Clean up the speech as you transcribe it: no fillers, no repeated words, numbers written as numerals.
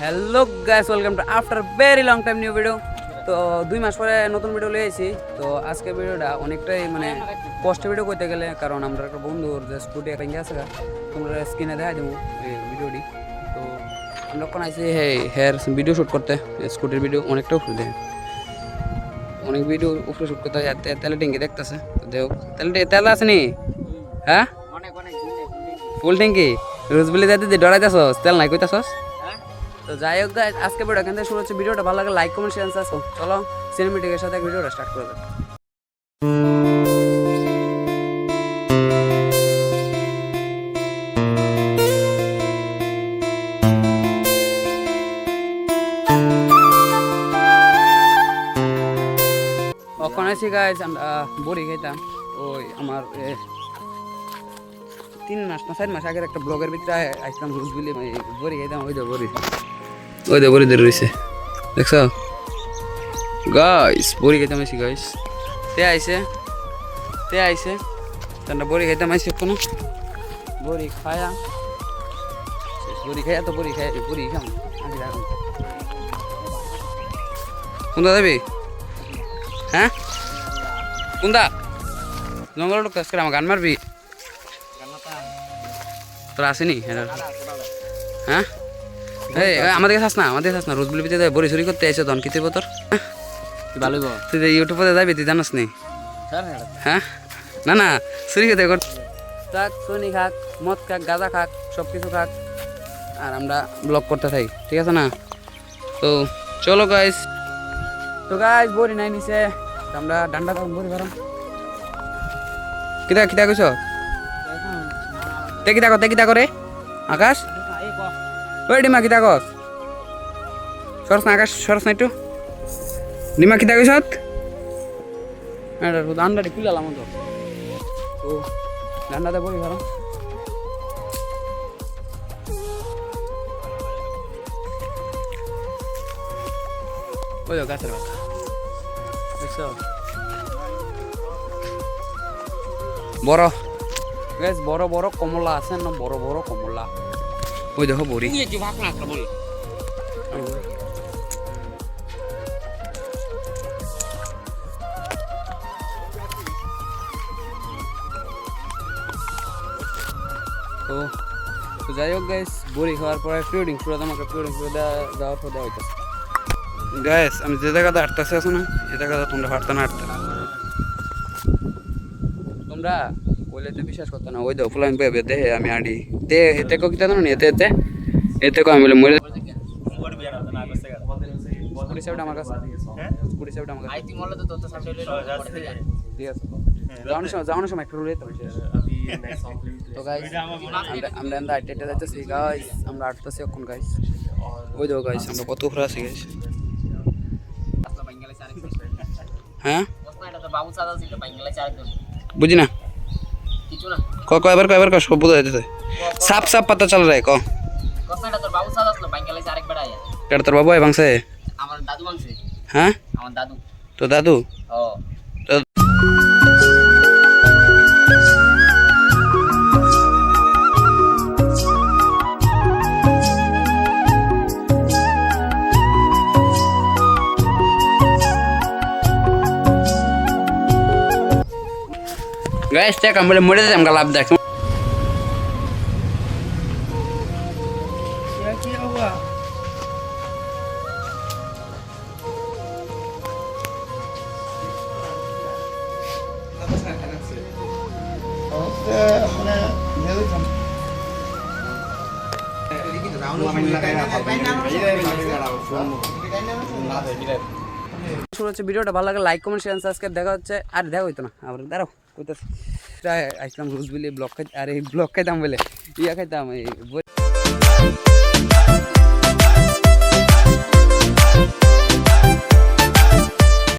Hello guys, welcome to after very long time new video. তো 2 মাস পরে নতুন video লিয়েছি। তো আজকে ভিডিওটা অনেকটাই কষ্ট ভিডিও করতে গেলে, কারণ আমরা একটা বন্ধুর যে স্কুটি একটা গেছে, তোমরা স্ক্রিনে দেখা দেবো এই ভিডিওটি। তো আমরা কোন আইসি হেয়ার ভিডিও শ্যুট করতে, স্কুটির ভিডিও অনেকটা উপরে দেয়, অনেক ভিডিও উপরে শ্যুট করতে হয়। তেলে ট্যাঙ্কি দেখতেছে, তো দেখ তেল আছে নি? হ্যাঁ, ফুল ট্যাঙ্কি। রোজবেলি যাতে ডরাইতেছ, তেল নাই কইতাছস। তো যাই হোক, আজকে ভিডিও এখান থেকে শুরু হচ্ছে। ভিডিওটা ভালো লাগে লাইক কমেন্ট শেয়ার সাবস্ক্রাইব। চলো সিনেমেটিকের সাথে ভিডিওটা স্টার্ট করে দেব। ওখানে আছি গাইস, আমরা বড়ি খাইতাম। ওই আমার 3 মাস না 4 মাস আগের একটা ব্লগের ভিতরে আসলাম রোজবেলি বড়ি খাইতাম। ওই দে বড়ি ধরে রয়েছে, দেখছ গাইস? বড়ি খাইতাম আইসি গাইস। তে আইসে তান্ডা বড়ি খাইতাম আইসি। কোনো বড়ি খায়া তো বড়ি খাম। কোনটা যাবি? হ্যাঁ, কোনটা জঙ্গল ঢুকতাস করে আমার গান মারবি? তোর আসেনি? হ্যাঁ, আমাদের কাছে আস না, রোজগুলি ভিতরে বড়ি চুরি করতে আইসো ধন কিতে বতর। ভালো, তুই ইউটিউবে যাবি, তুই জানাস নি? হ্যাঁ, না চুরি করতে থাক, চুনি খাক, মদ খাক, গাঁজা খাক, সব কিছু খাক, আর আমরা ব্লগ করতে থাকি, ঠিক আছে না? তো চলো গাইস। তো গাইস বড়ি নাই নিছে, আমরা ডান্ডা তখন বড়ি ভরাম। কিতা কইছ? কিতা করে আকাশ? ওই ডিমা কিতা কস? সরস না আকাশ, সরস না একটু। ডিমা কিতা কইছ? ডান্ডাটি খুলালাম তো। তো ডান্ডাতে বড়ি ভরাম। ওই গাছের বাচ্চা দেখছো? বড় গাছ, বড় বড় কমলা আছে না, বড় বড় কমলা। ওই দেখো বড়ি। তো যাই হোক গাইস, বড়ি খাওয়ার পরে ফিউডিং করে আমাকে যাওয়ার পর দেওয়া হইতেছে। গাইস আমি যে জায়গাতে হাঁটতেছি আছে না, এই জায়গাটা তোমরা হাঁটতে না তোমরা বলে তো বিশ্বাস করতে না। ওই দেখো ফুলাইন পেয়ে দেখে আমি আডি এতে কো কিতা জানো নি? এতে কো আমি বলে মরে স্কুটি সাইড আমার কাছে, স্কুটি সাইড আমার কাছে আইতি মলে তো তোর সাইড লইলো। ঠিক আছে, যাওয়ানোর সময় একটু রুলে তো গাইস আমরা আইতে যাইতেছি গাইস, আমরা আটতেছি এখন গাইস। ওই দেখো গাইস আমরা কত উপরে আছি গাইস। হ্যাঁ, বুঝি না কয়বার সব বোঝা যাইতেছে। সাপ পাতা চল রে ক তোর বাবু ভাঙছে? হ্যাঁ, তো দাদু গাইস দেখ আমি বলে মরে যাম, লাভ দেখ। শুরু হচ্ছে ভিডিওটা ভালো লাগে লাইক কমেন্ট শেয়ার সাবস্ক্রাইব। দেখা হচ্ছে, আর দেখা হইতো না আবার দাঁড়াও কইতাছি। আসলাম রোজবেলি ব্লগ খাইতে, আর এই ব্লগ খাইতাম বলে ইয়া খাইতাম এই